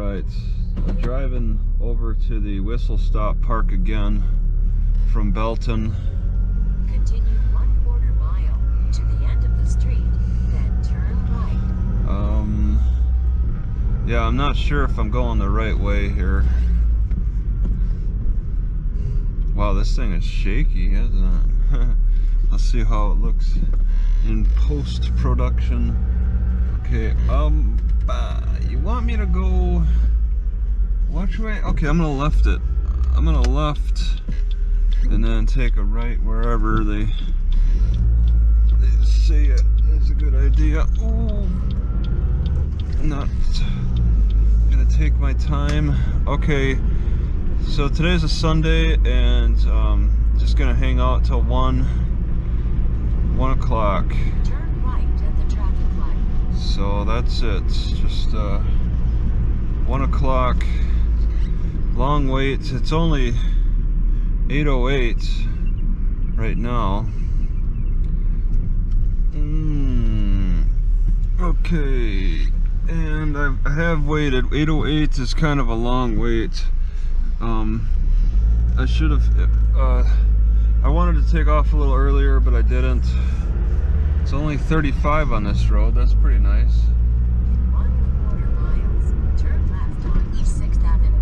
Alright, I'm driving over to the Whistlestop Park again from Belton. Continue 1/4 mile to the end of the street, then turn right. Yeah, I'm not sure if I'm going the right way here. Wow, this thing is shaky, isn't it? Let's see how it looks in post-production. Okay, you want me to go which way? Okay, I'm gonna left it. I'm gonna left and then take a right wherever they say it is a good idea. Ooh, not gonna take my time. Okay, so today's a Sunday and just gonna hang out till 1 o'clock. Turn right at the traffic light. So that's it. Just 1 o'clock. Long wait. It's only 8:08 right now. Okay, and I have waited. 8:08 is kind of a long wait. I should have. I wanted to take off a little earlier, but I didn't. It's only 35 on this road. That's pretty nice. In 1/4 miles, turn left on East 6th Avenue.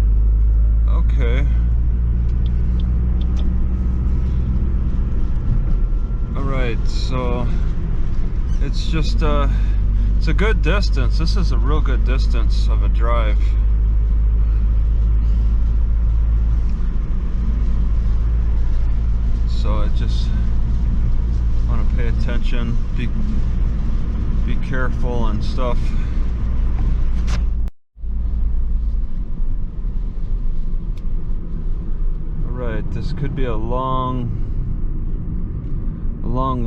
Okay. Alright, so it's just it's a good distance. This is a real good distance of a drive. So I just want to pay attention, be careful and stuff. Alright, this could be a long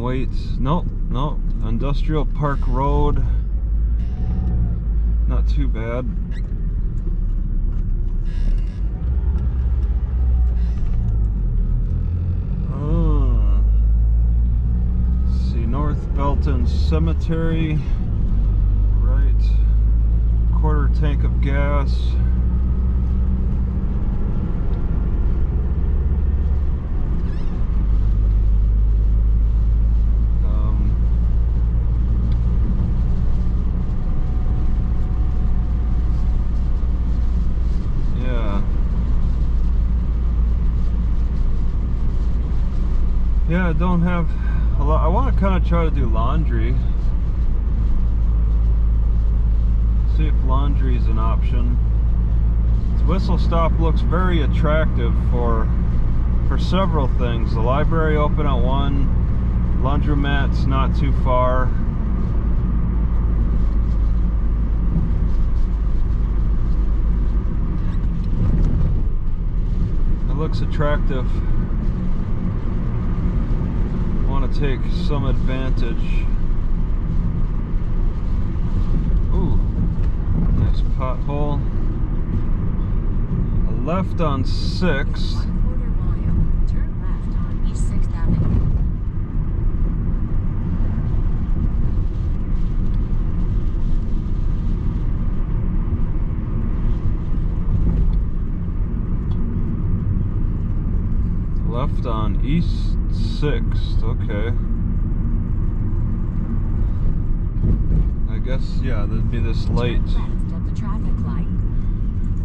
wait. Nope, Industrial Park Road. Not too bad. North Belton Cemetery, right, 1/4 tank of gas. Yeah, I don't have a lot. I want to kind of try to do laundry. See if laundry is an option. Whistlestop looks very attractive for several things. The library open at 1, laundromat's not too far. It looks attractive. Want to take some advantage. Ooh, nice pothole. A left on 6th. 1/4 mile, turn left on East 6th Avenue. Left on East 6th, okay. I guess, yeah, there'd be this light. Turn left at the traffic light.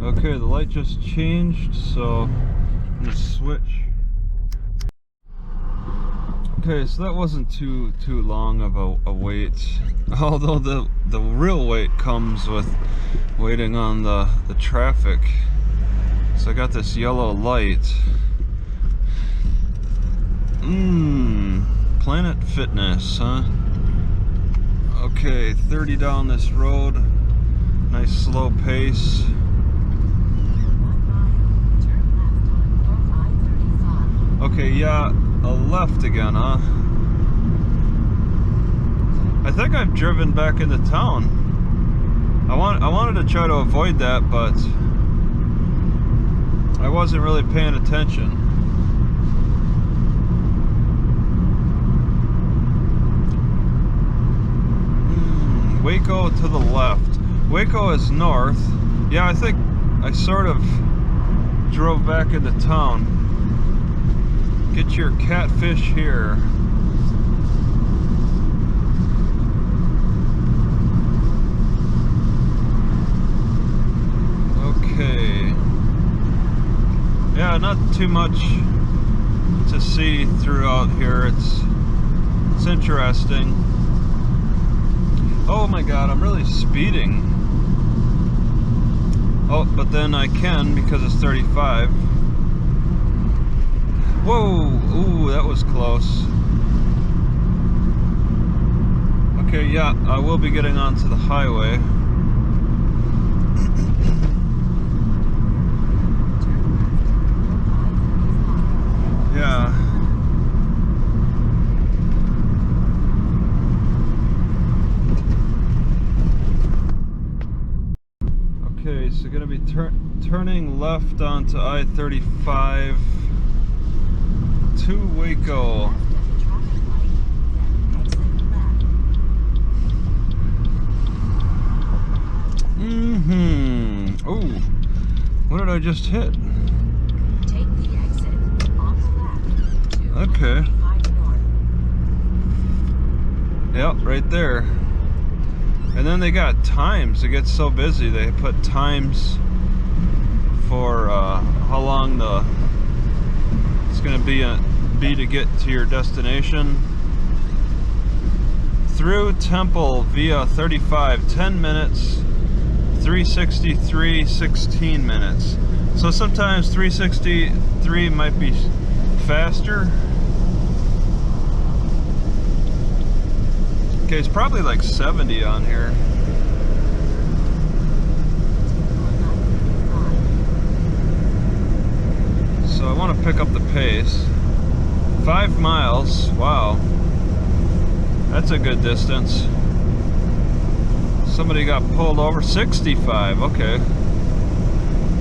Okay, the light just changed, so I'm gonna switch. Okay, so that wasn't too long of a wait. Although the real wait comes with waiting on the traffic. So I got this yellow light. Planet Fitness, huh? Okay, 30 down this road. Nice slow pace. 1 mile, turn left on North I-35. Okay, yeah, a left again, huh? I think I've driven back into town. I wanted to try to avoid that, but I wasn't really paying attention. Waco to the left. Waco is north. Yeah, I think I sort of drove back into town. Get your catfish here. Okay. Yeah, not too much to see throughout here. It's interesting. Oh my god, I'm really speeding. Oh, but then I can because it's 35. Whoa! Ooh, that was close. Okay, yeah, I will be getting onto the highway. Yeah. Okay, so gonna be turning left onto I-35 to Waco. Oh, what did I just hit? Take the exit on the left to Okay. 95 North. Yep, right there. And then they got times. It gets so busy. They put times for how long it's going to be to get to your destination. Through Temple via 35, 10 minutes. 363, 16 minutes. So sometimes 363 might be faster. Okay, it's probably like 70 on here. So I want to pick up the pace. 5 miles, wow. That's a good distance. Somebody got pulled over. 65, okay.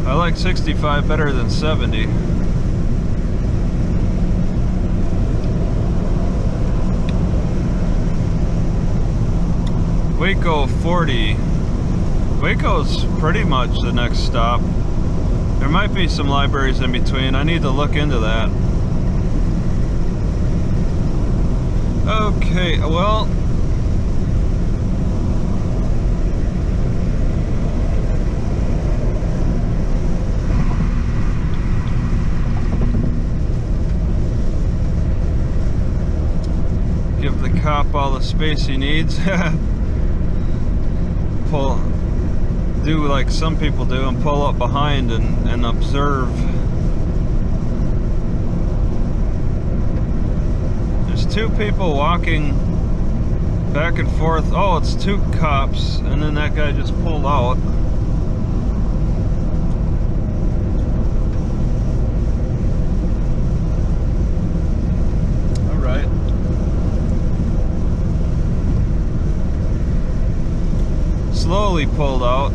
I like 65 better than 70. Waco 40. Waco's pretty much the next stop. There might be some libraries in between. I need to look into that. Okay, well, give the cop all the space he needs. Do like some people do and pull up behind and observe. There's 2 people walking back and forth. Oh, it's 2 cops, and then that guy just pulled out. Slowly pulled out.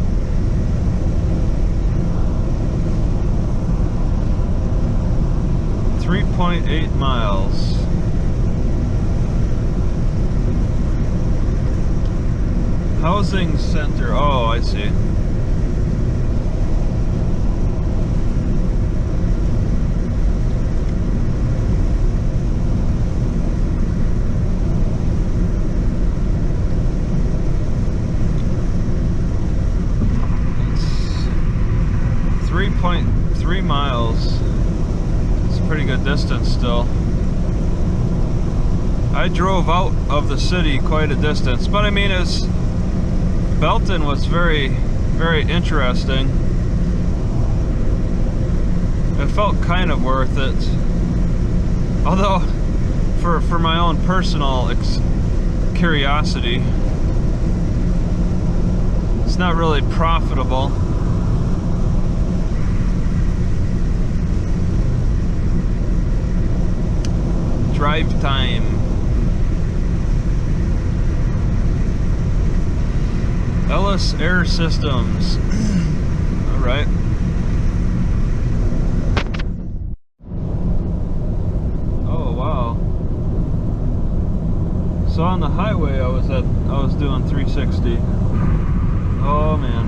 .8 miles. Housing center. Oh, I see. It's 3.3 miles. It's a pretty good distance still. I drove out of the city quite a distance, but I mean, Belton was very, very interesting. It felt kind of worth it. Although, for my own personal curiosity, it's not really profitable. Drive time. Ellis Air Systems. All right. Oh wow. So on the highway, I was doing 360. Oh man.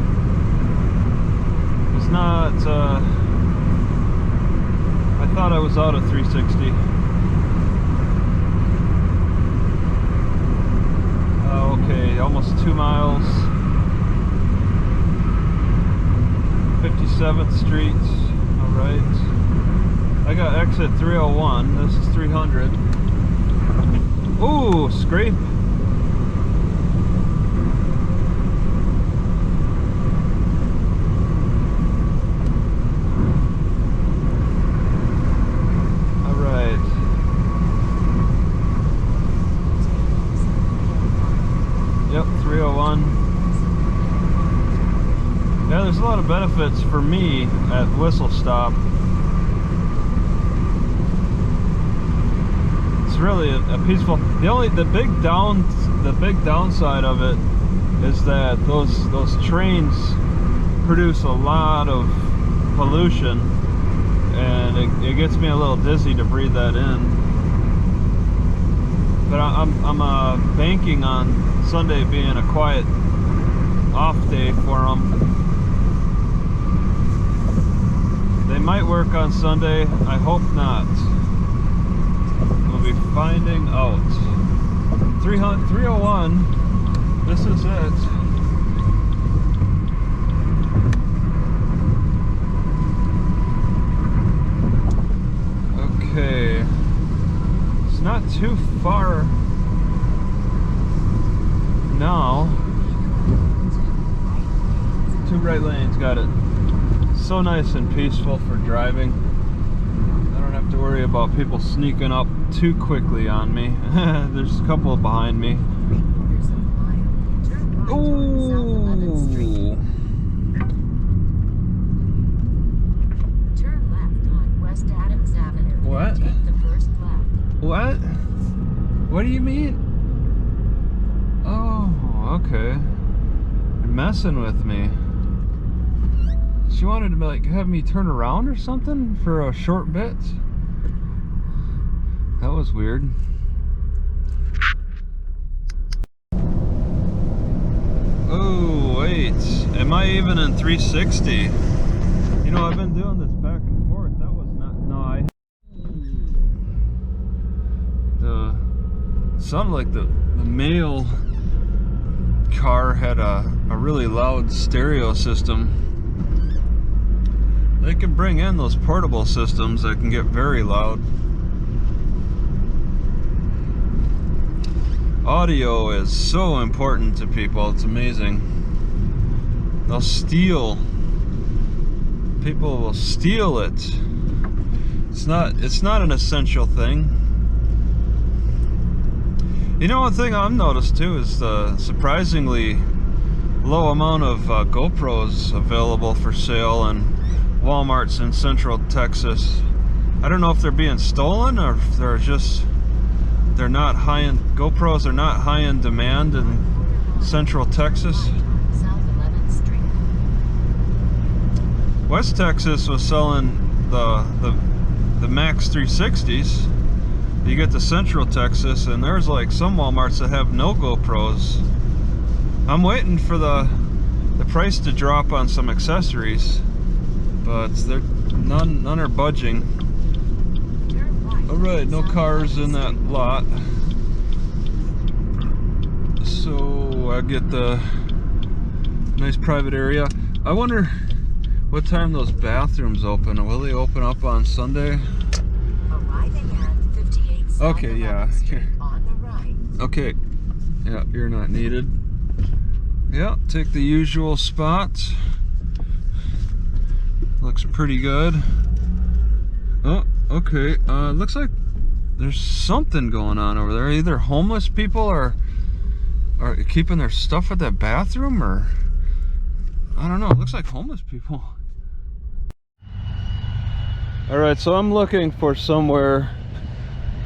thought I was out of 360. Okay, almost 2 miles. 57th Street. All right. I got exit 301. This is 300. Ooh, scrape. Yep, 301. Yeah, there's a lot of benefits for me at Whistlestop. It's really a peaceful. The big downside of it is that those trains produce a lot of pollution, and it gets me a little dizzy to breathe that in. But I'm banking on Sunday being a quiet off day for them. They might work on Sunday. I hope not. We'll be finding out. 301. This is it. Okay. It's not too far now. 2 right lanes, got it. So nice and peaceful for driving. I don't have to worry about people sneaking up too quickly on me. There's a couple behind me. Ooh. Turn left on West Adams Avenue. What? Take the first left. What? What do you mean? Oh, okay. You're messing with me. She wanted to like have me turn around or something for a short bit. That was weird. Oh wait, am I even in 360? You know, I've been doing this back and forth. That was not. No, sounded like the male car had a really loud stereo system. They can bring in those portable systems that can get very loud. Audio is so important to people, it's amazing. They'll steal. People will steal it. It's not an essential thing. You know, one thing I've noticed too is the surprisingly low amount of GoPros available for sale in Walmarts in Central Texas. I don't know if they're being stolen or if they're not high in. GoPros are not high in demand in Central Texas. South 11th Street. West Texas was selling the Max 360s. You get to Central Texas and there's like some Walmarts that have no GoPros. I'm waiting for the price to drop on some accessories, but none are budging. Alright, no cars in that lot. So I get the nice private area. I wonder what time those bathrooms open. Will they open up on Sunday? Arriving at 58 South Okay, yeah. 11th Street on the right. Okay. Yeah, you're not needed. Yeah, take the usual spot. Looks pretty good. Oh, okay. Looks like there's something going on over there. Either homeless people are keeping their stuff at that bathroom, or I don't know. It looks like homeless people. All right, so I'm looking for somewhere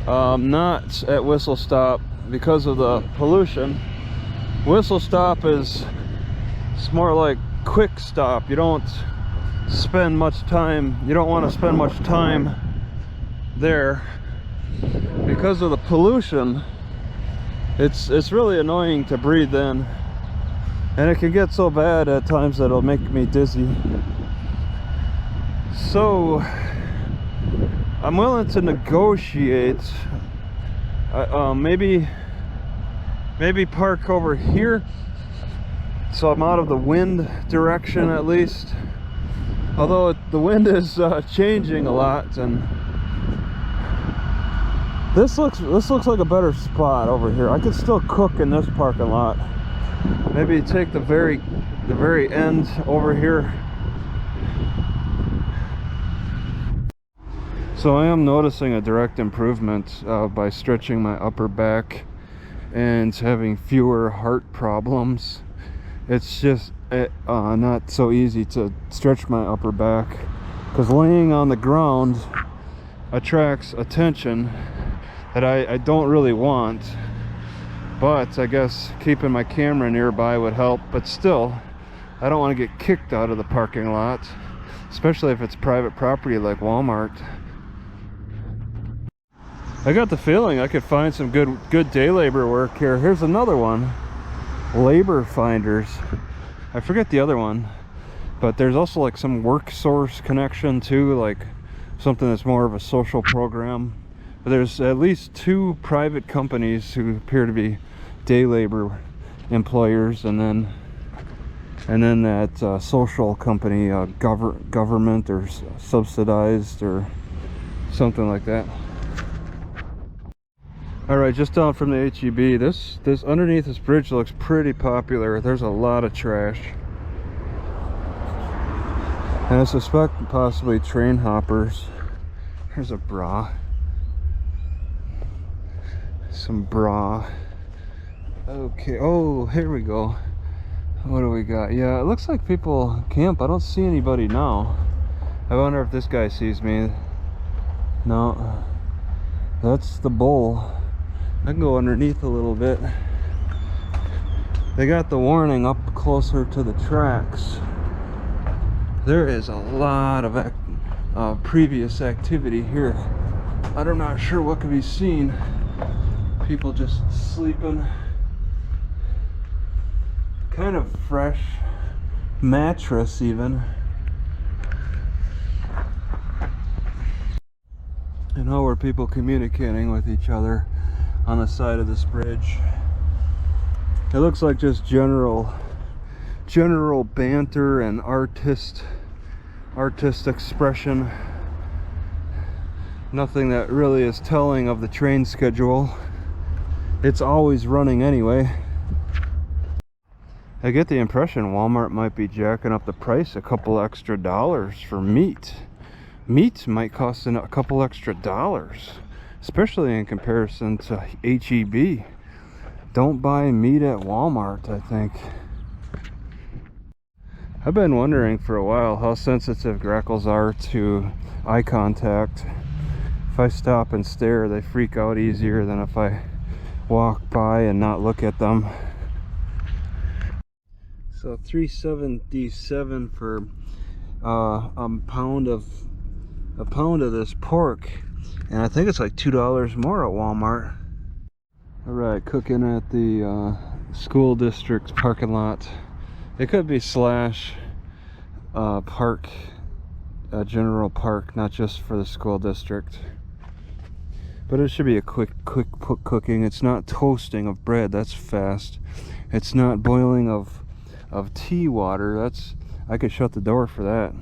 not at Whistlestop because of the pollution. Whistlestop it's more like quick stop. You don't spend much time. You don't want to spend much time there because of the pollution. It's really annoying to breathe in, and it can get so bad at times that it'll make me dizzy. So I'm willing to negotiate. Maybe park over here, so I'm out of the wind direction at least. Although the wind is changing a lot, and this looks like a better spot over here. I could still cook in this parking lot. Maybe take the very end over here. So I am noticing a direct improvement by stretching my upper back and having fewer heart problems. It's just not so easy to stretch my upper back because laying on the ground attracts attention that I don't really want. But I guess keeping my camera nearby would help. But still, I don't want to get kicked out of the parking lot, especially if it's private property like Walmart. I got the feeling I could find some good day labor work here. Here's another one. Labor finders. I forget the other one, but there's also like some work source connection too, like something that's more of a social program. But there's at least 2 private companies who appear to be day labor employers, and then that social company, government or subsidized or something like that. All right, just down from the HEB, this underneath this bridge looks pretty popular. There's a lot of trash, and I suspect possibly train hoppers. Here's a bra, some bra. Okay, oh, here we go. What do we got? Yeah, it looks like people camp. I don't see anybody now. I wonder if this guy sees me. No, that's the bull. I can go underneath a little bit. They got the warning up closer to the tracks. There is a lot of previous activity here. I'm not sure what can be seen. People just sleeping. Kind of fresh mattress even. And how are people communicating with each other on the side of this bridge? It looks like just general banter and artist expression. Nothing that really is telling of the train schedule. It's always running anyway. I get the impression Walmart might be jacking up the price a couple extra dollars for meat. Meat might cost a couple extra dollars, especially in comparison to HEB. Don't buy meat at Walmart, I think. I've been wondering for a while how sensitive grackles are to eye contact. If I stop and stare, they freak out easier than if I walk by and not look at them. So $3.77 for a pound of this pork, and I think it's like $2 more at Walmart. All right, cooking at the school district's parking lot. It could be slash park, general park, not just for the school district. But it should be a quick cooking. It's not toasting of bread. That's fast. It's not boiling of tea water. That's, I could shut the door for that.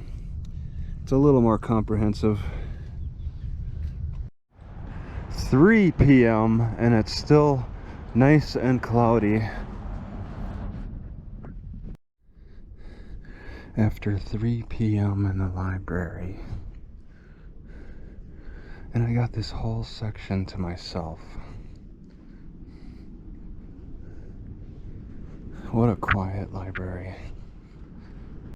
It's a little more comprehensive. 3 p.m. and it's still nice and cloudy. After 3 p.m. in the library. And I got this whole section to myself. What a quiet library.